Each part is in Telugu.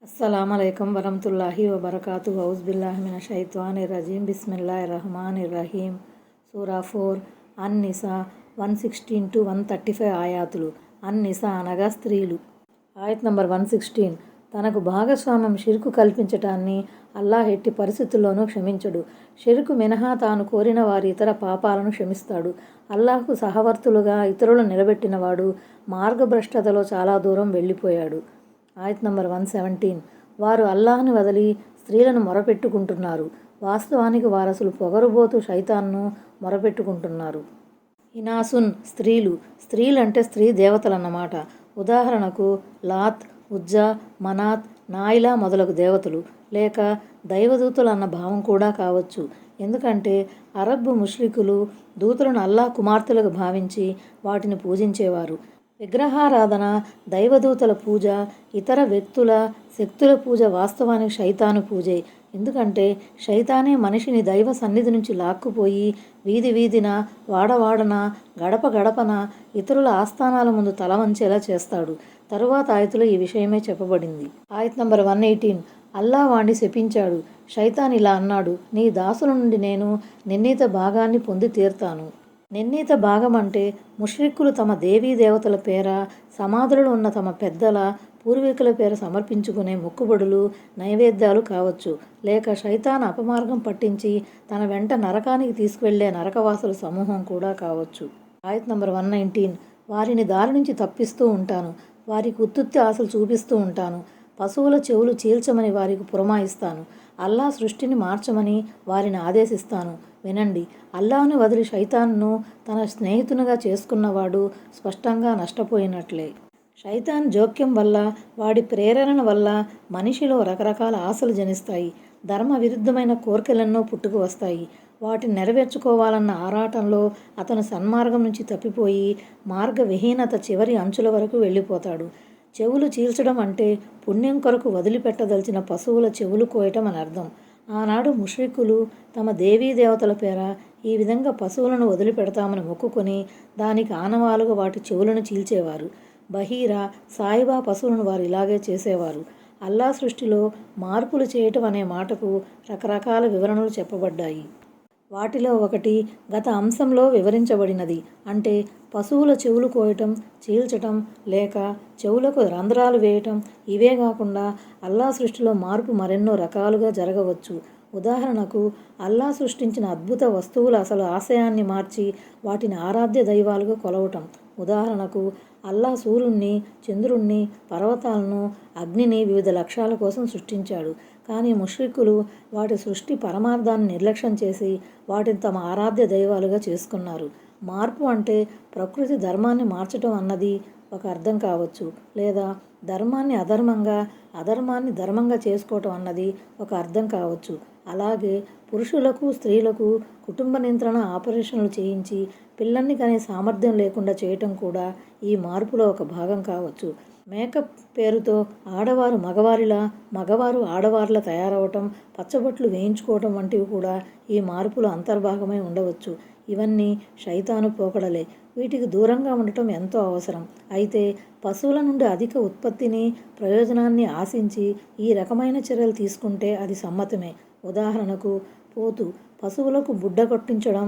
अस्सलामुअलैकुम वरहमतुल्लाहि वबरकातुहू औज़ुबिल्लाहि मिनश्शैतानिर्रजीम बिस्मिल्लाहिर्रहमानिर्रहीम సూరా 4 అన్-నిసా 116 to 135 ఆయాతులు. అన్-నిసా అనగా స్త్రీలు. ఆయత్ నంబర్ 116. తనకు భాగస్వామ్యం షిర్కు కల్పించటాన్ని అల్లాహ్ ఎట్టి పరిస్థితుల్లోనూ క్షమించడు. షిర్కు మినహా తాను కోరిన వారి ఇతర పాపాలను క్షమిస్తాడు. అల్లాహ్కు సహవర్తులుగా ఇతరులను నిలబెట్టినవాడు మార్గభ్రష్టతలో చాలా దూరం వెళ్ళిపోయాడు. ఆయత్ నంబర్ 117. వారు అల్లాహ్ను వదిలి స్త్రీలను మొరపెట్టుకుంటున్నారు. వాస్తవానికి వారసులు పొగరుబోతు శైతాన్ను మొరపెట్టుకుంటున్నారు. ఇనాసున్ స్త్రీలు. స్త్రీలంటే స్త్రీ దేవతలన్నమాట. ఉదాహరణకు లాత్, ఉజ్జా, మనాత్, నాయిలా మొదలగు దేవతలు, లేక దైవదూతలు అన్న భావం కూడా కావచ్చు. ఎందుకంటే అరబ్ ముష్రికులు దూతలను అల్లాహ్ కుమార్తెలకు భావించి వాటిని పూజించేవారు. విగ్రహారాధన, దైవదూతల పూజ, ఇతర వ్యక్తుల, శక్తుల పూజ వాస్తవానికి శైతాను పూజే. ఎందుకంటే శైతానే మనిషిని దైవ సన్నిధి నుంచి లాక్కుపోయి వీధి వీధిన, వాడవాడన, గడప గడపన ఇతరుల ఆస్థానాల ముందు తల వంచేలా చేస్తాడు. తరువాత ఆయతులో ఈ విషయమే చెప్పబడింది. ఆయత్ నంబర్ 118. అల్లాహ్ వాణ్ణి శపించాడు. శైతాన్ ఇలా అన్నాడు: నీ దాసుల నుండి నేను నిర్ణీత భాగాన్ని పొంది తీరుతాను. నిర్ణీత భాగం అంటే ముష్రిక్కులు తమ దేవీ దేవతల పేర, సమాధులలో ఉన్న తమ పెద్దల, పూర్వీకుల పేర సమర్పించుకునే మొక్కుబడులు, నైవేద్యాలు కావచ్చు. లేక శైతాన్ అపమార్గం పట్టించి తన వెంట నరకానికి తీసుకువెళ్లే నరకవాసుల సమూహం కూడా కావచ్చు. ఆయత్ నంబర్ 119. వారిని దారి నుంచి తప్పిస్తూ ఉంటాను. వారికి ఉత్తుత్తి ఆశలు చూపిస్తూ ఉంటాను. పశువుల చెవులు చీల్చమని వారికి పురమాయిస్తాను. అల్లాహ్ సృష్టిని మార్చమని వారిని ఆదేశిస్తాను. వినండి, అల్లాహ్ను వదిలి శైతాన్ను తన స్నేహితునిగా చేసుకున్నవాడు స్పష్టంగా నష్టపోయినట్లే. శైతాన్ జోక్యం వల్ల, వాడి ప్రేరణ వల్ల మనిషిలో రకరకాల ఆశలు జనిస్తాయి. ధర్మ విరుద్ధమైన కోరికలెన్నో పుట్టుకు వస్తాయి. వాటిని నెరవేర్చుకోవాలన్న ఆరాటంలో అతను సన్మార్గం నుంచి తప్పిపోయి మార్గ విహీనత చివరి అంచుల వరకు వెళ్ళిపోతాడు. చెవులు చీల్చడం అంటే పుణ్యం కొరకు వదిలిపెట్టదలిచిన పశువుల చెవులు కోయటం అని అర్థం. ఆనాడు ముష్రికులు తమ దేవీ దేవతల పేర ఈ విధంగా పశువులను వదిలిపెడతామని మొక్కుకొని దానికి ఆనవాలుగా వాటి చెవులను చీల్చేవారు. బహీరా, సాయిబా పశువులను వారు ఇలాగే చేసేవారు. అల్లాహ్ సృష్టిలో మార్పులు చేయటం అనే మాటకు రకరకాల వివరణలు చెప్పబడ్డాయి. వాటిలో ఒకటి గత అంశంలో వివరించబడినది. అంటే పశువుల చెవులు కోయటం, చీల్చటం, లేక చెవులకు రంధ్రాలు వేయటం. ఇవే కాకుండా అల్లాహ్ సృష్టిలో మార్పు మరెన్నో రకాలుగా జరగవచ్చు. ఉదాహరణకు అల్లాహ్ సృష్టించిన అద్భుత వస్తువుల అసలు ఆశయాన్ని మార్చి వాటిని ఆరాధ్య దైవాలుగా కొలవటం. ఉదాహరణకు అల్లాహ్ సూర్యుణ్ణి, చంద్రుణ్ణి, పర్వతాలను, అగ్నిని వివిధ లక్ష్యాల కోసం సృష్టించాడు. కానీ ముష్రికులు వాటి సృష్టి పరమార్థాన్ని నిర్లక్ష్యం చేసి వాటిని తమ ఆరాధ్య దైవాలుగా చేసుకున్నారు. మార్పు అంటే ప్రకృతి ధర్మాన్ని మార్చటం అన్నది ఒక అర్థం కావచ్చు. లేదా ధర్మాన్ని అధర్మంగా, అధర్మాన్ని ధర్మంగా చేసుకోవటం అన్నది ఒక అర్థం కావచ్చు. అలాగే పురుషులకు, స్త్రీలకు కుటుంబ నియంత్రణ ఆపరేషన్లు చేయించి పిల్లల్ని కనే సామర్థ్యం లేకుండా చేయటం కూడా ఈ మార్పులో ఒక భాగం కావచ్చు. మేకప్ పేరుతో ఆడవారు మగవారిలా, మగవారు ఆడవారిలా తయారవటం, పచ్చబొట్లు వేయించుకోవటం వంటివి కూడా ఈ మార్పులో అంతర్భాగమై ఉండవచ్చు. ఇవన్నీ శైతాను పోకడలే. వీటికి దూరంగా ఉండటం ఎంతో అవసరం. అయితే పశువుల నుండి అధిక ఉత్పత్తిని, ప్రయోజనాన్ని ఆశించి ఈ రకమైన చర్యలు తీసుకుంటే అది సమ్మతమే. ఉదాహరణకు పోతు పశువులకు బుడ్డ కొట్టించడం.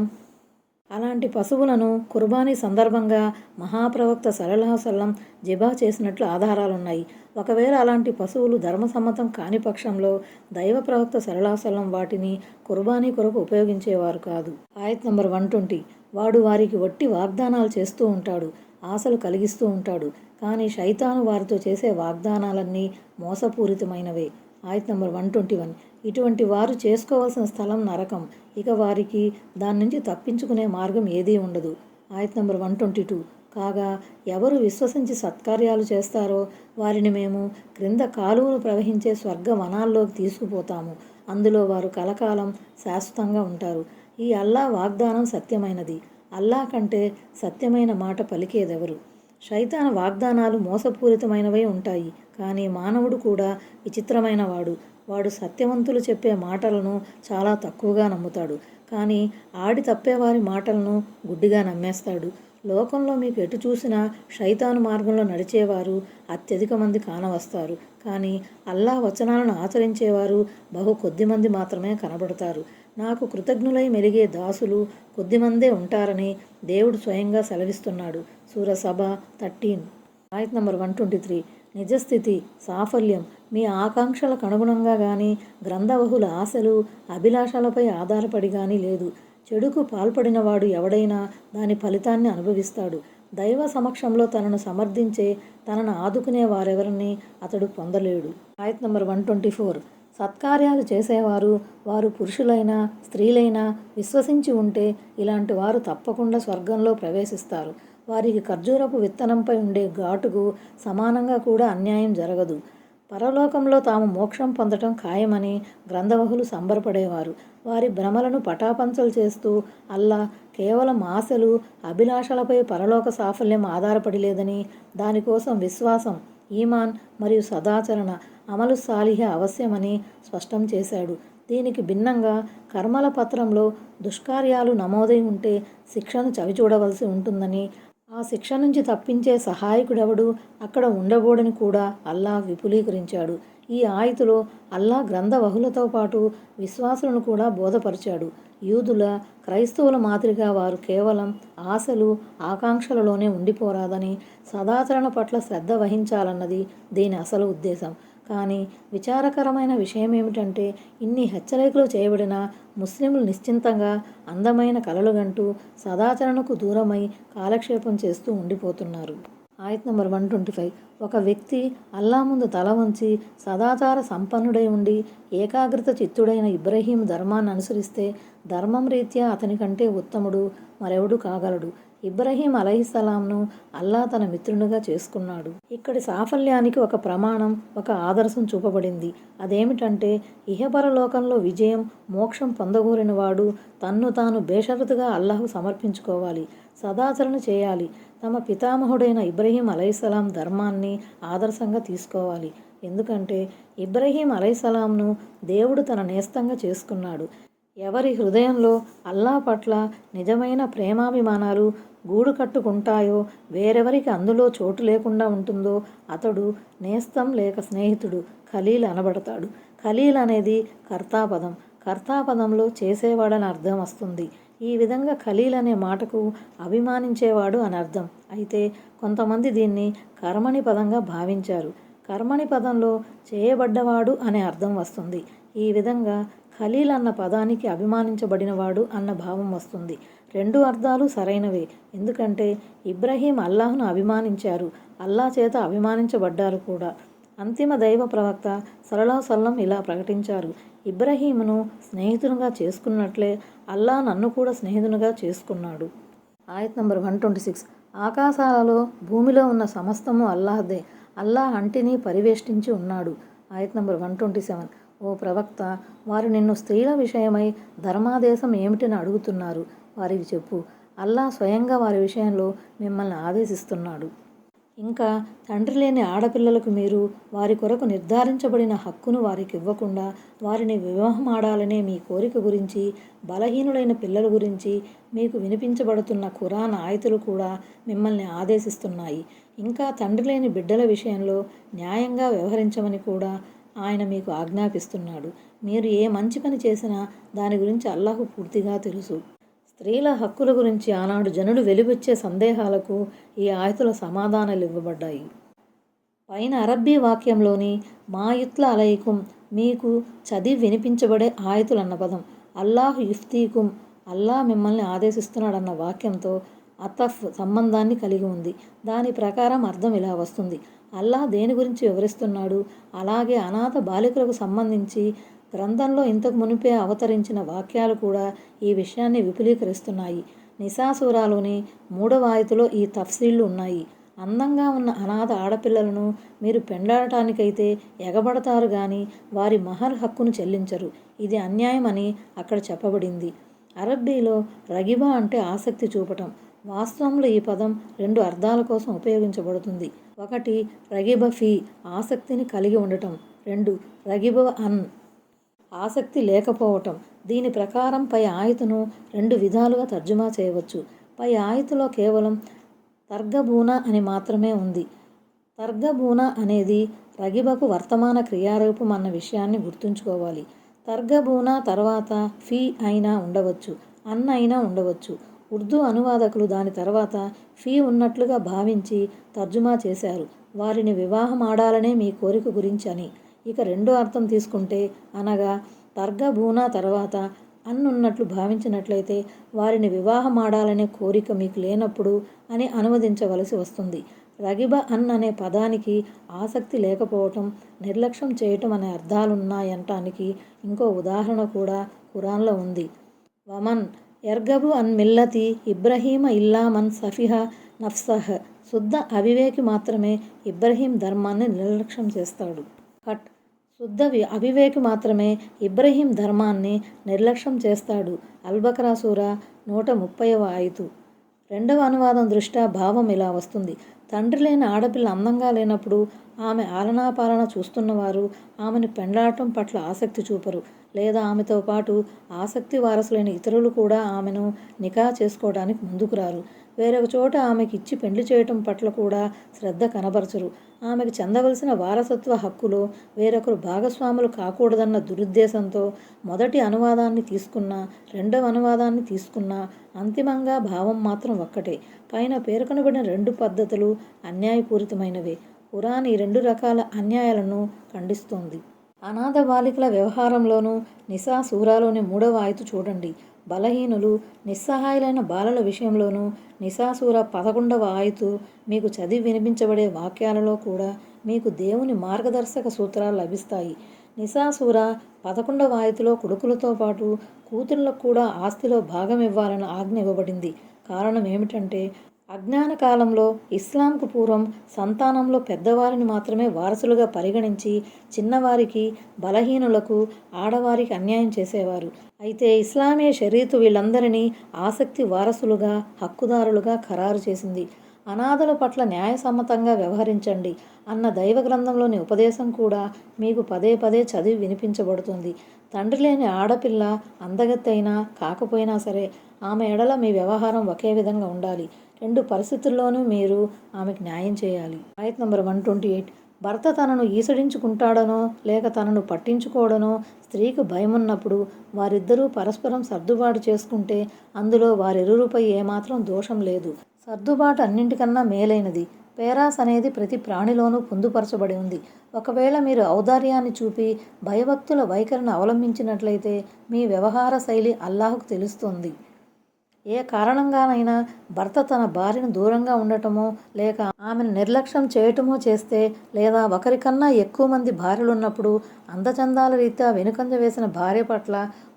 అలాంటి పశువులను కుర్బానీ సందర్భంగా మహాప్రవక్త సల్లల్లాహు సల్లం జిబా చేసినట్లు ఆధారాలున్నాయి. ఒకవేళ అలాంటి పశువులు ధర్మసమ్మతం కాని పక్షంలో దైవ ప్రవక్త సల్లల్లాహు సల్లం వాటిని కుర్బానీ కొరకు ఉపయోగించేవారు కాదు. ఆయత్ నంబర్ 120. వాడు వారికి వట్టి వాగ్దానాలు చేస్తూ ఉంటాడు, ఆశలు కలిగిస్తూ ఉంటాడు. కానీ శైతాను వారితో చేసే వాగ్దానాలన్నీ మోసపూరితమైనవే. ఆయత్ నంబర్ 121. ఇటువంటి వారు చేసుకోవాల్సిన స్థలం నరకం. ఇక వారికి దాని నుంచి తప్పించుకునే మార్గం ఏదీ ఉండదు. ఆయత్ నంబర్ 122. కాగా ఎవరు విశ్వసించి సత్కార్యాలు చేస్తారో వారిని మేము క్రింద కాలువలు ప్రవహించే స్వర్గ వనాల్లోకి తీసుకుపోతాము. అందులో వారు కలకాలం శాశ్వతంగా ఉంటారు. ఈ అల్లాహ్ వాగ్దానం సత్యమైనది. అల్లాహ్ కంటే సత్యమైన మాట పలికేదెవరు? శైతాన్ వాగ్దానాలు మోసపూరితమైనవై ఉంటాయి. కానీ మానవుడు కూడా విచిత్రమైన వాడు. వాడు సత్యవంతులు చెప్పే మాటలను చాలా తక్కువగా నమ్ముతాడు. కానీ ఆడి తప్పేవారి మాటలను గుడ్డిగా నమ్మేస్తాడు. లోకంలో మీకు ఎటు చూసినా శైతాను మార్గంలో నడిచేవారు అత్యధిక మంది కానవస్తారు. కానీ అల్లా వచనాలను ఆచరించేవారు బహు కొద్దిమంది మాత్రమే కనబడతారు. నాకు కృతజ్ఞులై మెలిగే దాసులు కొద్దిమందే ఉంటారని దేవుడు స్వయంగా సెలవిస్తున్నాడు. సూర సభ 13 ఆయత్ నంబర్ 123. నిజస్థితి సాఫల్యం మీ ఆకాంక్షలకు అనుగుణంగా కానీ గ్రంథవహుల ఆశలు అభిలాషలపై ఆధారపడి కానీ లేదు. చెడుకు పాల్పడినవాడు ఎవడైనా దాని ఫలితాన్ని అనుభవిస్తాడు. దైవ సమక్షంలో తనను సమర్థించే తనను ఆదుకునే వారెవరిని అతడు పొందలేడు. ఆయత్ నంబర్ 124. సత్కార్యాలు చేసేవారు వారు పురుషులైనా స్త్రీలైనా విశ్వసించి ఉంటే ఇలాంటి వారు తప్పకుండా స్వర్గంలో ప్రవేశిస్తారు. వారికి ఖర్జూరపు విత్తనంపై ఉండే ఘాటుకు సమానంగా కూడా అన్యాయం జరగదు. పరలోకంలో తాము మోక్షం పొందటం ఖాయమని గ్రంథవహులు సంబరపడేవారు. వారి భ్రమలను పటాపంచలు చేస్తూ అల్లా కేవలం ఆశలు అభిలాషలపై పరలోక సాఫల్యం ఆధారపడి లేదని, దానికోసం విశ్వాసం, ఈమాన్ మరియు సదాచరణ అమలు సాలిహ అవశ్యమని స్పష్టం చేశాడు. దీనికి భిన్నంగా కర్మల పత్రంలో దుష్కార్యాలు నమోదై ఉంటే శిక్షను చవిచూడవలసి ఉంటుందని, ఆ శిక్ష నుంచి తప్పించే సహాయకుడెవడు అక్కడ ఉండబోడని కూడా అల్లాహ్ విపులీకరించాడు. ఈ ఆయతులో అల్లాహ్ గ్రంథవహులతో పాటు విశ్వాసులను కూడా బోధపరిచాడు. యూదుల క్రైస్తవుల మాదిరిగా వారు కేవలం ఆశలు ఆకాంక్షలలోనే ఉండిపోరాదని, సదాచరణ పట్ల శ్రద్ధ వహించాలన్నది దీని అసలు ఉద్దేశం. కానీ విచారకరమైన విషయం ఏమిటంటే ఇన్ని హెచ్చరికలు చేయబడిన ముస్లింలు నిశ్చింతంగా అందమైన కలలుగంటూ సదాచరణకు దూరమై కాలక్షేపం చేస్తూ ఉండిపోతున్నారు. ఆయత్ నంబర్ 125. ఒక వ్యక్తి అల్లా ముందు తల వంచి సదాచార సంపన్నుడై ఉండి ఏకాగ్రత చిత్తుడైన ఇబ్రహీం ధర్మాన్ని అనుసరిస్తే ధర్మం రీత్యా అతని కంటే ఉత్తముడు మరెవడు కాగలడు. ఇబ్రహీం అలైహిస్సలాంను అల్లా తన మిత్రునిగా చేసుకున్నాడు. ఇక్కడి సాఫల్యానికి ఒక ప్రమాణం, ఒక ఆదర్శం చూపబడింది. అదేమిటంటే ఇహపరలోకంలో విజయం, మోక్షం పొందగోరిన వాడు తన్ను తాను బేషరతుగా అల్లాహకు సమర్పించుకోవాలి, సదాచరణ చేయాలి, తమ పితామహుడైన ఇబ్రహీం అలైహిస్సలాం ధర్మాన్ని ఆదర్శంగా తీసుకోవాలి. ఎందుకంటే ఇబ్రహీం అలైహిస్సలాంను దేవుడు తన నేస్తంగా చేసుకున్నాడు. ఎవరి హృదయంలో అల్లా పట్ల నిజమైన ప్రేమాభిమానాలు గూడు కట్టుకుంటాయో, వేరెవరికి అందులో చోటు లేకుండా ఉంటుందో అతడు నేస్తం లేక స్నేహితుడు, ఖలీల్ అనబడతాడు. ఖలీల్ అనేది కర్తాపదం. కర్తాపదంలో చేసేవాడని అర్థం వస్తుంది. ఈ విధంగా ఖలీల్ అనే మాటకు అభిమానించేవాడు అని అర్థం. అయితే కొంతమంది దీన్ని కర్మణి పదంగా భావించారు. కర్మణి పదంలో చేయబడ్డవాడు అనే అర్థం వస్తుంది. ఈ విధంగా ఖలీల్ అన్న పదానికి అభిమానించబడినవాడు అన్న భావం వస్తుంది. రెండు అర్థాలు సరైనవే. ఎందుకంటే ఇబ్రహీం అల్లాహ్ను అభిమానించారు, అల్లా చేత అభిమానించబడ్డారు కూడా. అంతిమ దైవ ప్రవక్త సల్లల్లాహు అలైహి వసల్లం ఇలా ప్రకటించారు: ఇబ్రహీమును స్నేహితునిగా చేసుకున్నట్లే అల్లా నన్ను కూడా స్నేహితునిగా చేసుకున్నాడు. ఆయత్ నంబర్ 126. ఆకాశాలలో భూమిలో ఉన్న సమస్తము అల్లాహ్దే. అల్లాహ్ అంటిని పరివేష్టించి ఉన్నాడు. ఆయత్ నంబర్ 127. ఓ ప్రవక్త, వారు నిన్ను స్త్రీల విషయమై ధర్మాదేశం ఏమిటని అడుగుతున్నారు. వారికి చెప్పు, అల్లాహ్ స్వయంగా వారి విషయంలో మిమ్మల్ని ఆదేశిస్తున్నాడు. ఇంకా తండ్రి లేని ఆడపిల్లలకు మీరు వారి కొరకు నిర్ధారించబడిన హక్కును వారికి ఇవ్వకుండా వారిని వివాహమాడాలనే మీ కోరిక గురించి, బలహీనులైన పిల్లల గురించి మీకు వినిపించబడుతున్న ఖురాన్ ఆయతులు కూడా మిమ్మల్ని ఆదేశిస్తున్నాయి. ఇంకా తండ్రి లేని బిడ్డల విషయంలో న్యాయంగా వ్యవహరించమని కూడా ఆయన మీకు ఆజ్ఞాపిస్తున్నాడు. మీరు ఏ మంచి పని చేసినా దాని గురించి అల్లాహ్కు పూర్తిగా తెలుసు. స్త్రీల హక్కుల గురించి ఆనాడు జనులు వెలిబుచ్చే సందేహాలకు ఈ ఆయతుల సమాధానాలు ఇవ్వబడ్డాయి. పైన అరబ్బీ వాక్యంలోని మా యుత్ల అలైకుం మీకు చదివి వినిపించబడే ఆయతులన్న పదం అల్లాహ్ యుఫ్తీకుం అల్లా మిమ్మల్ని ఆదేశిస్తున్నాడన్న వాక్యంతో అతఫ్ సంబంధాన్ని కలిగి ఉంది. దాని ప్రకారం అర్థం ఇలా వస్తుంది: అల్లాహ్ దేని గురించి వివరిస్తున్నాడు? అలాగే అనాథ బాలికలకు సంబంధించి గ్రంథంలో ఇంతకు మునిపే అవతరించిన వాక్యాలు కూడా ఈ విషయాన్ని విపులీకరిస్తున్నాయి. నిసా సూరాలోని 3వ ఆయతులో ఈ తఫ్సీళ్లు ఉన్నాయి. అందంగా ఉన్న అనాథ ఆడపిల్లలను మీరు పెండాడటానికైతే ఎగబడతారు కానీ వారి మహర్ హక్కును చెల్లించరు. ఇది అన్యాయం అని అక్కడ చెప్పబడింది. అరబ్బీలో రగిబా అంటే ఆసక్తి చూపటం. వాస్తవంలో ఈ పదం 2 అర్థాల కోసం ఉపయోగించబడుతుంది. 1 రగిబ ఫీ ఆసక్తిని కలిగి ఉండటం, 2 రగిబ అన్ ఆసక్తి లేకపోవటం. దీని ప్రకారం పై ఆయతును 2 విధాలుగా తర్జుమా చేయవచ్చు. పై ఆయతులో కేవలం తర్గబూన అని మాత్రమే ఉంది. తర్గబూన అనేది రగిబకు వర్తమాన క్రియారూపం అన్న విషయాన్ని గుర్తుంచుకోవాలి. తర్గబూన తర్వాత ఫీ అయినా ఉండవచ్చు, అన్ అయినా ఉండవచ్చు. ఉర్దూ అనువాదకులు దాని తర్వాత ఫీ ఉన్నట్లుగా భావించి తర్జుమా చేశారు. వారిని వివాహం ఆడాలనే మీ కోరిక గురించి అని. ఇక రెండో అర్థం తీసుకుంటే, అనగా తర్గబూన తర్వాత అన్ ఉన్నట్లు భావించినట్లయితే వారిని వివాహం ఆడాలనే కోరిక మీకు లేనప్పుడు అని అనువదించవలసి వస్తుంది. రగిబ అన్ అనే పదానికి ఆసక్తి లేకపోవటం, నిర్లక్ష్యం చేయటం అనే అర్థాలున్నాయంటానికి ఇంకో ఉదాహరణ కూడా ఖురాన్లో ఉంది. వమన్ యర్గబు అన్ మిల్లతి ఇబ్రహీమ ఇల్లా మన్ సఫిహ నఫ్సహ్. శుద్ధ అవివేకి మాత్రమే ఇబ్రహీం ధర్మాన్ని నిర్లక్ష్యం చేస్తాడు. కట్ శుద్ధ అవివేకి మాత్రమే ఇబ్రహీం ధర్మాన్ని నిర్లక్ష్యం చేస్తాడు. అల్బకరా సూరా 130వ ఆయతు. రెండవ అనువాదం దృష్ట్యా భావం ఇలా వస్తుంది. తండ్రి లేని ఆడపిల్ల అందంగా లేనప్పుడు ఆమె ఆలనాపాలన చూస్తున్నవారు ఆమెను పెండ్లాడటం పట్ల ఆసక్తి చూపరు, లేదా ఆమెతో పాటు ఆసక్తి వారసులైన ఇతరులు కూడా ఆమెను నికా చేసుకోవడానికి ముందుకు రారు. వేరొక చోట ఆమెకి ఇచ్చి పెండ్లి చేయటం పట్ల కూడా శ్రద్ధ కనబరచరు. ఆమెకు చెందవలసిన వారసత్వ హక్కులో వేరొకరు భాగస్వాములు కాకూడదన్న దురుద్దేశంతో మొదటి అనువాదాన్ని తీసుకున్నా, రెండవ అనువాదాన్ని తీసుకున్నా అంతిమంగా భావం మాత్రం ఒక్కటే. పైన పేర్కొనబడిన రెండు పద్ధతులు అన్యాయపూరితమైనవే. ఖురాన్ ఈ రెండు రకాల అన్యాయాలను ఖండిస్తోంది. అనాథ బాలికల వ్యవహారంలోనూ నిసా సూరాలోని 3వ ఆయతు చూడండి. బలహీనులు, నిస్సహాయులైన బాలల విషయంలోనూ నిసా సూరా 11వ ఆయతు మీకు చదివి వినిపించబడే వాక్యాలలో కూడా మీకు దేవుని మార్గదర్శక సూత్రాలు లభిస్తాయి. నిసా సూరా 11వ ఆయతులో కొడుకులతో పాటు కూతుళ్లకు కూడా ఆస్తిలో భాగం ఇవ్వాలని ఆజ్ఞ ఇవ్వబడింది. కారణం ఏమిటంటే, అజ్ఞాన కాలంలో ఇస్లాంకు పూర్వం సంతానంలో పెద్దవారిని మాత్రమే వారసులుగా పరిగణించి చిన్నవారికి, బలహీనులకు, ఆడవారికి అన్యాయం చేసేవారు. అయితే ఇస్లామీయ షరీతు వీళ్ళందరినీ ఆసక్తి వారసులుగా, హక్కుదారులుగా ఖరారు చేసింది. అనాథల పట్ల న్యాయసమ్మతంగా వ్యవహరించండి అన్న దైవ గ్రంథంలోని ఉపదేశం కూడా మీకు పదే పదే చదివి వినిపించబడుతుంది. తండ్రి లేని ఆడపిల్ల అందగత్తైనా కాకపోయినా సరే ఆమె ఎడల మీ వ్యవహారం ఒకే విధంగా ఉండాలి. రెండు పరిస్థితుల్లోనూ మీరు ఆమెకు న్యాయం చేయాలి. ఆయత్ నంబర్ 128. భర్త తనను ఈసడించుకుంటాడనో లేక తనను పట్టించుకోవడనో స్త్రీకి భయమున్నప్పుడు వారిద్దరూ పరస్పరం సర్దుబాటు చేసుకుంటే అందులో వారిరువురిపై ఏమాత్రం దోషం లేదు. సర్దుబాటు అన్నింటికన్నా మేలైనది. పేరాస్ అనేది ప్రతి ప్రాణిలోనూ పొందుపరచబడి ఉంది. ఒకవేళ మీరు ఔదార్యాన్ని చూపి భయభక్తుల వైఖరిని అవలంబించినట్లయితే మీ వ్యవహార శైలి అల్లాహుకు తెలుస్తుంది. ఏ కారణంగానైనా భర్త తన భార్యను దూరంగా ఉండటమో లేక ఆమెను నిర్లక్ష్యం చేయటమో చేస్తే, లేదా ఒకరికన్నా ఎక్కువ మంది భార్యలున్నప్పుడు అందచందాల రీత్యా వెనుకంజ వేసిన భార్య పట్ల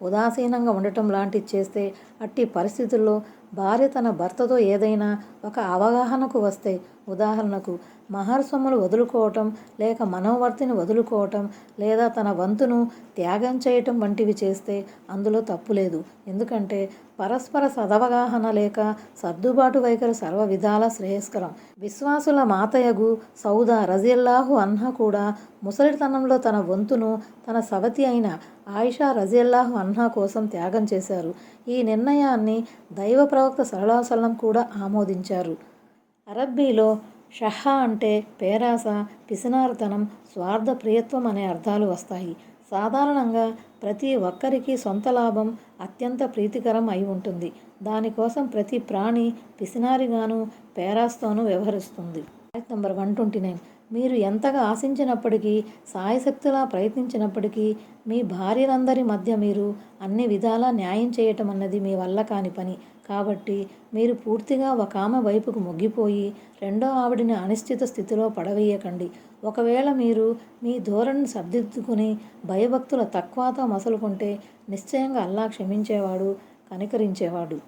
ఉదాసీనంగా ఉండటం లాంటివి చేస్తే, అట్టి పరిస్థితుల్లో భార్య తన భర్తతో ఏదైనా ఒక అవగాహనకు వస్తే, ఉదాహరణకు మహర్ సొమ్ములు వదులుకోవటం, లేక మనోవర్తిని వదులుకోవటం, లేదా తన వంతును త్యాగం చేయటం వంటివి చేస్తే అందులో తప్పులేదు. ఎందుకంటే పరస్పర సదవగాహన లేక సర్దుబాటు వైఖరి సర్వ విధాల శ్రేయస్కరం. విశ్వాసుల మాతయగు సౌదా రజియల్లాహు అన్హా కూడా ముసలితనంలో తన వంతును తన సవతి అయిన ఆయిషా రజియల్లాహు అన్హా కోసం త్యాగం చేశారు. ఈ నిర్ణయాన్ని దైవ ప్రవక్త సల్లల్లాహు అలైహి వసల్లం కూడా ఆమోదించారు. అరబ్బీలో షహా అంటే పేరాస, పిసినారితనం, స్వార్థ ప్రియత్వం అనే అర్థాలు వస్తాయి. సాధారణంగా ప్రతి ఒక్కరికి సొంత లాభం అత్యంత ప్రీతికరం అయి ఉంటుంది. దానికోసం ప్రతి ప్రాణి పిసినారిగాను, పేరాస్తోనూ వ్యవహరిస్తుంది. ఆయత్ నంబర్ 129. మీరు ఎంతగా ఆశించినప్పటికీ, సాయశక్తులా ప్రయత్నించినప్పటికీ మీ భార్యలందరి మధ్య మీరు అన్ని విధాలా న్యాయం చేయటం అన్నది మీ వల్ల కాని పని. కాబట్టి మీరు పూర్తిగా ఒక ఆమె వైపుకు మొగ్గిపోయి రెండో ఆవిడిని అనిశ్చిత స్థితిలో పడవేయకండి. ఒకవేళ మీరు మీ ధోరణిని సర్దిద్దుకుని భయభక్తుల తక్వాతో మసలుకుంటే నిశ్చయంగా అల్లాహ్ క్షమించేవాడు, కనికరించేవాడు.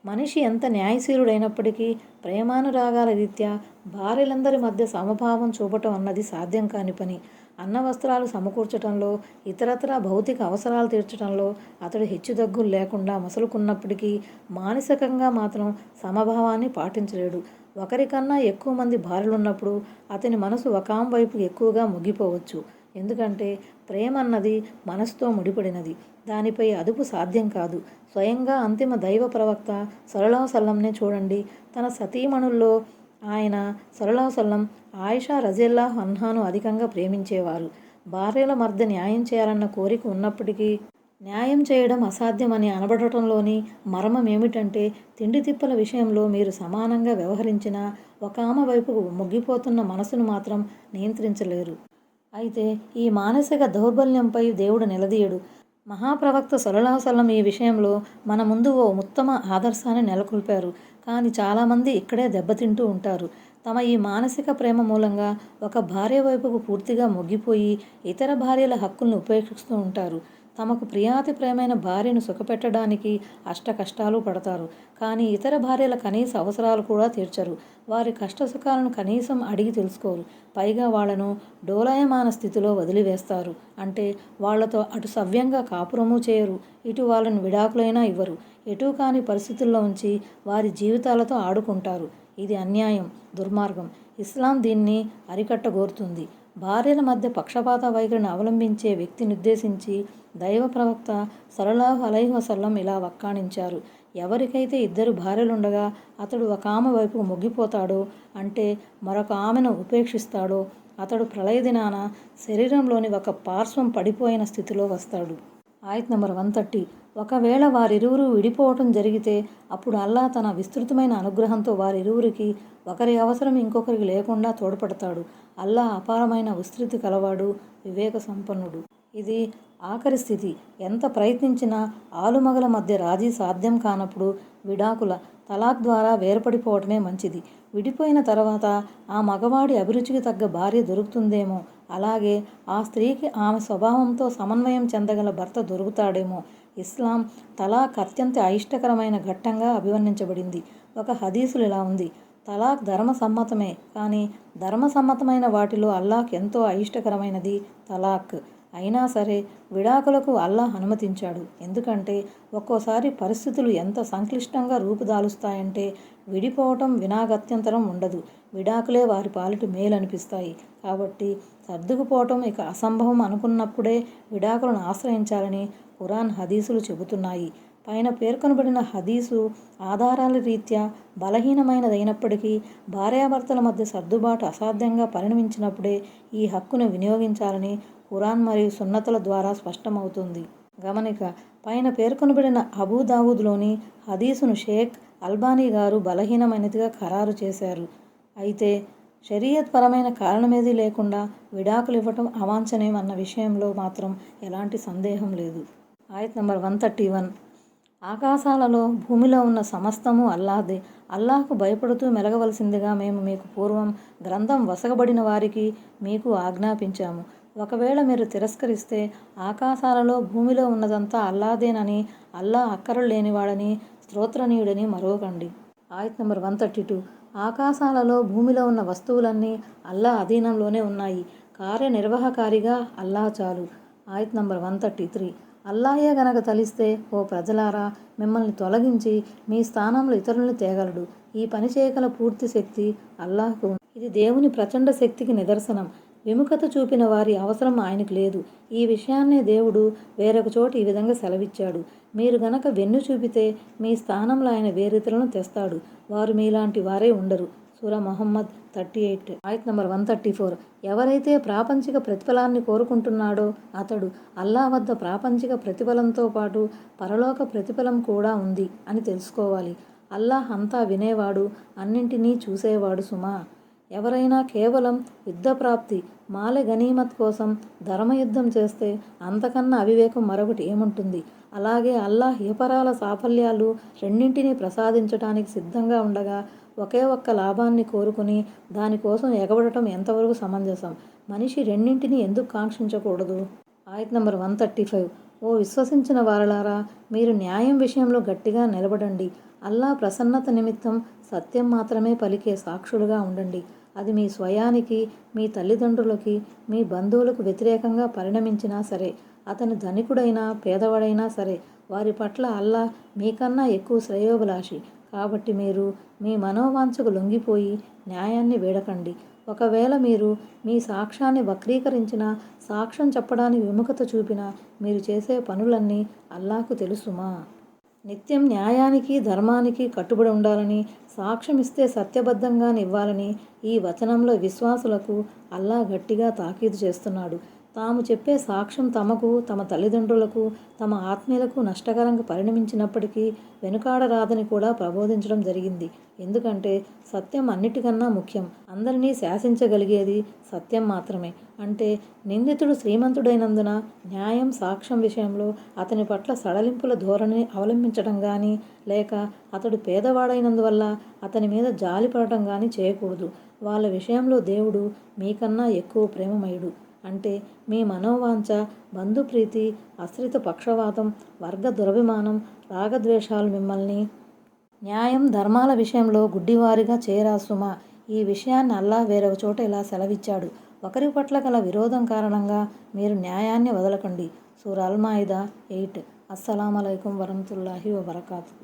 మనిషి ఎంత న్యాయశీలుడైనప్పటికీ ప్రేమానురాగాల రీత్యా భార్యలందరి మధ్య సమభావం చూపటం అన్నది సాధ్యం కాని పని. అన్న వస్త్రాలు సమకూర్చటంలో, ఇతరత్రా భౌతిక అవసరాలు తీర్చడంలో అతడు హెచ్చుతగ్గులు లేకుండా మసలుకున్నప్పటికీ మానసికంగా మాత్రం సమభావాన్ని పాటించలేడు. ఒకరికన్నా ఎక్కువ మంది భార్యలున్నప్పుడు అతని మనసు ఒకామె వైపు ఎక్కువగా మొగ్గిపోవచ్చు. ఎందుకంటే ప్రేమ అన్నది మనసుతో ముడిపడినది. దానిపై అదుపు సాధ్యం కాదు. స్వయంగా అంతిమ దైవ ప్రవక్త సల్లల్లాహు సల్లంనే చూడండి. తన సతీమణుల్లో ఆయన సల్లల్లాహు సల్లం ఆయిషా రజియల్లాహు అన్హాను అధికంగా ప్రేమించేవారు. భార్యల మధ్య న్యాయం చేయాలన్న కోరిక ఉన్నప్పటికీ న్యాయం చేయడం అసాధ్యమని అనబడటంలోని మర్మం ఏమిటంటే, తిండి తిప్పల విషయంలో మీరు సమానంగా వ్యవహరించినా ఒక ఆమె వైపుకు మొగ్గిపోతున్న మనసును మాత్రం నియంత్రించలేరు. అయితే ఈ మానసిక దౌర్బల్యంపై దేవుడు నిలదీయడు. మహాప్రవక్త సల్లల్లాహు సల్లం ఈ విషయంలో మన ముందు ఓ ఉత్తమ ఆదర్శాన్ని నెలకొల్పారు. కానీ చాలామంది ఇక్కడే దెబ్బతింటూ ఉంటారు. తమ ఈ మానసిక ప్రేమ మూలంగా ఒక భార్య వైపుకు పూర్తిగా మొగ్గిపోయి ఇతర భార్యల హక్కుల్ని ఉపేక్షిస్తూ ఉంటారు. తమకు ప్రియాతి ప్రేమైన భార్యను సుఖపెట్టడానికి అష్టకష్టాలు పడతారు. కానీ ఇతర భార్యల కనీస అవసరాలు కూడా తీర్చరు. వారి కష్టసుఖాలను కనీసం అడిగి తెలుసుకోరు. పైగా వాళ్లను డోలాయమాన స్థితిలో వదిలివేస్తారు. అంటే వాళ్లతో అటు సవ్యంగా కాపురమూ చేయరు, ఇటు వాళ్ళను విడాకులైనా ఇవ్వరు. ఎటూ కాని పరిస్థితుల్లో ఉంచి వారి జీవితాలతో ఆడుకుంటారు. ఇది అన్యాయం, దుర్మార్గం. ఇస్లాం దీన్ని అరికట్టగోరుతుంది. భార్యల మధ్య పక్షపాత వైఖరిని అవలంబించే వ్యక్తినుద్దేశించి దైవ ప్రవక్త సల్లల్లాహు అలైహి వసల్లం ఇలా వక్కాణించారు. ఎవరికైతే ఇద్దరు భార్యలుండగా అతడు ఒక ఆమె వైపుకు మొగ్గిపోతాడో, అంటే మరొక ఆమెను ఉపేక్షిస్తాడో, అతడు ప్రళయ దినాన శరీరంలోని ఒక పార్శ్వం పడిపోయిన స్థితిలో వస్తాడు. ఆయత్ నంబర్ 130. ఒకవేళ వారిరువురు విడిపోవటం జరిగితే అప్పుడు అల్లాహ్ తన విస్తృతమైన అనుగ్రహంతో వారిరువురికి ఒకరి అవసరం ఇంకొకరికి లేకుండా తోడ్పడతాడు. అల్లాహ్ అపారమైన విస్తృతి కలవాడు, వివేక సంపన్నుడు. ఇది ఆఖరి స్థితి. ఎంత ప్రయత్నించినా ఆలుమగల మధ్య రాజీ సాధ్యం కానప్పుడు విడాకుల తలాక్ ద్వారా వేర్పడిపోవటమే మంచిది. విడిపోయిన తర్వాత ఆ మగవాడి అభిరుచికి తగ్గ భార్య దొరుకుతుందేమో, అలాగే ఆ స్త్రీకి ఆమె స్వభావంతో సమన్వయం చెందగల భర్త దొరుకుతాడేమో. ఇస్లాం తలాక్ అత్యంత అయిష్టకరమైన ఘట్టంగా అభివర్ణించబడింది. ఒక హదీసులు ఇలా ఉంది: తలాక్ ధర్మసమ్మతమే, కానీ ధర్మసమ్మతమైన వాటిలో అల్లాహ్ ఎంతో అయిష్టకరమైనది తలాక్. అయినా సరే విడాకులకు అల్లాహ్ అనుమతించాడు. ఎందుకంటే ఒక్కోసారి పరిస్థితులు ఎంత సంక్లిష్టంగా రూపుదాలుస్తాయంటే విడిపోవటం వినాగత్యంతరం ఉండదు. విడాకులే వారి పాలిటి మేలనిపిస్తాయి. కాబట్టి సర్దుకుపోవటం ఇక అసంభవం అనుకున్నప్పుడే విడాకులను ఆశ్రయించాలని ఖురాన్, హదీసులు చెబుతున్నాయి. పైన పేర్కొనబడిన హదీసు ఆధారాల రీత్యా బలహీనమైనదైనప్పటికీ భార్యాభర్తల మధ్య సర్దుబాటు అసాధ్యంగా పరిణమించినప్పుడే ఈ హక్కును వినియోగించాలని ఖురాన్ మరియు సున్నతుల ద్వారా స్పష్టమవుతుంది. గమనిక: పైన పేర్కొనబడిన అబూదావుద్లోని హదీసును షేక్ అల్బానీ గారు బలహీనమైనదిగా ఖరారు చేశారు. అయితే షరియత్ పరమైన కారణమేదీ లేకుండా విడాకులు ఇవ్వటం అవాంఛనీయం అన్న విషయంలో మాత్రం ఎలాంటి సందేహం లేదు. ఆయత్ నంబర్ 131. ఆకాశాలలో భూమిలో ఉన్న సమస్తము అల్లాహ్దే. అల్లాహ్కు భయపడుతూ మెలగవలసిందిగా మేము మీకు పూర్వం గ్రంథం వసగబడిన వారికి మీకు ఆజ్ఞాపించాము. ఒకవేళ మీరు తిరస్కరిస్తే ఆకాశాలలో భూమిలో ఉన్నదంతా అల్లాహ్దేనని, అల్లాహ్ అక్కరలు లేనివాడని, స్తోత్రనీయుడని మరువకండి. ఆయత్ నంబర్ 132. ఆకాశాలలో భూమిలో ఉన్న వస్తువులన్నీ అల్లాహ్ అధీనంలోనే ఉన్నాయి. కార్యనిర్వహకారిగా అల్లాహ్ చాలు. ఆయత్ నంబర్ 133. అల్లాహే గనక తలిస్తే ఓ ప్రజలారా మిమ్మల్ని తొలగించి మీ స్థానంలో ఇతరులను తేగలడు. ఈ పని చేయగల పూర్తి శక్తి అల్లాహ్కు. ఇది దేవుని ప్రచండ శక్తికి నిదర్శనం. విముఖత చూపిన వారి అవసరం ఆయనకు లేదు. ఈ విషయాన్నే దేవుడు వేరొక చోట ఈ విధంగా సెలవిచ్చాడు: మీరు గనక వెన్ను చూపితే మీ స్థానంలో ఆయన వేరితరులను తెస్తాడు. వారు మీలాంటి వారే ఉండరు. సూరా ముహమ్మద్ 38. ఆయత్ నంబర్ 134. ఎవరైతే ప్రాపంచిక ప్రతిఫలాన్ని కోరుకుంటున్నాడో అతడు అల్లాహ్ వద్ద ప్రాపంచిక ప్రతిఫలంతో పాటు పరలోక ప్రతిఫలం కూడా ఉంది అని తెలుసుకోవాలి. అల్లాహ్ అంతా వినేవాడు, అన్నింటినీ చూసేవాడు సుమా. ఎవరైనా కేవలం యుద్ధప్రాప్తి, మాలె గనీమత్ కోసం ధర్మయుద్ధం చేస్తే అంతకన్నా అవివేకం మరొకటి ఏముంటుంది? అలాగే అల్లాహ్ ఇహపరాల సాఫల్యాలు రెండింటినీ ప్రసాదించడానికి సిద్ధంగా ఉండగా ఒకే ఒక్క లాభాన్ని కోరుకుని దానికోసం ఎగబడటం ఎంతవరకు సమంజసం? మనిషి రెండింటినీ ఎందుకు కాంక్షించకూడదు? ఆయత్ నంబర్ 135. ఓ విశ్వసించిన వారలారా, మీరు న్యాయం విషయంలో గట్టిగా నిలబడండి. అల్లాహ్ ప్రసన్నత నిమిత్తం సత్యం మాత్రమే పలికే సాక్షులుగా ఉండండి. అది మీ స్వయానికి, మీ తల్లిదండ్రులకి, మీ బంధువులకు వ్యతిరేకంగా పరిణమించినా సరే, అతను ధనికుడైనా పేదవాడైనా సరే, వారి పట్ల అల్లాహ్ మీకన్నా ఎక్కువ శ్రేయోభిలాషి. కాబట్టి మీరు మీ మనోవాంఛకు లొంగిపోయి న్యాయాన్ని వేడకండి. ఒకవేళ మీరు మీ సాక్ష్యాన్ని వక్రీకరించినా, సాక్ష్యం చెప్పడానికి విముఖత చూపినా మీరు చేసే పనులన్నీ అల్లాహకు తెలుసుమా. నిత్యం న్యాయానికి, ధర్మానికి కట్టుబడి ఉండాలని, సాక్ష్యం ఇస్తే సత్యబద్ధంగానే ఇవ్వాలని ఈ వచనంలో విశ్వాసులకు అల్లాహ్ గట్టిగా తాకీదు చేస్తున్నాడు. తాము చెప్పే సాక్ష్యం తమకు, తమ తల్లిదండ్రులకు, తమ ఆత్మీయులకు నష్టకరంగా పరిణమించినప్పటికీ వెనుకాడరాదని కూడా ప్రబోధించడం జరిగింది. ఎందుకంటే సత్యం అన్నిటికన్నా ముఖ్యం. అందరినీ శాసించగలిగేది సత్యం మాత్రమే. అంటే నిందితుడు శ్రీమంతుడైనందున న్యాయం, సాక్ష్యం విషయంలో అతని పట్ల సడలింపుల ధోరణిని అవలంబించడం కానీ, లేక అతడు పేదవాడైనందువల్ల అతని మీద జాలి పడటం కానీ చేయకూడదు. వాళ్ళ విషయంలో దేవుడు మీకన్నా ఎక్కువ ప్రేమమయుడు. అంటే మీ మనోవాంఛ, బంధుప్రీతి, ఆశ్రిత పక్షవాతం, వర్గ దురభిమానం, రాగద్వేషాలు మిమ్మల్ని న్యాయం, ధర్మాల విషయంలో గుడ్డివారిగా చేయరాసుమా. ఈ విషయాన్ని అల్లాహ్ వేరొక చోట ఇలా సెలవిచ్చాడు. ఒకరి పట్ల గల విరోధం కారణంగా మీరు న్యాయాన్ని వదలకండి. సూరా అల్ మాయిదా 8. అస్సలాము అలైకుం వరహ్మతుల్లాహి వబరకాతుహు.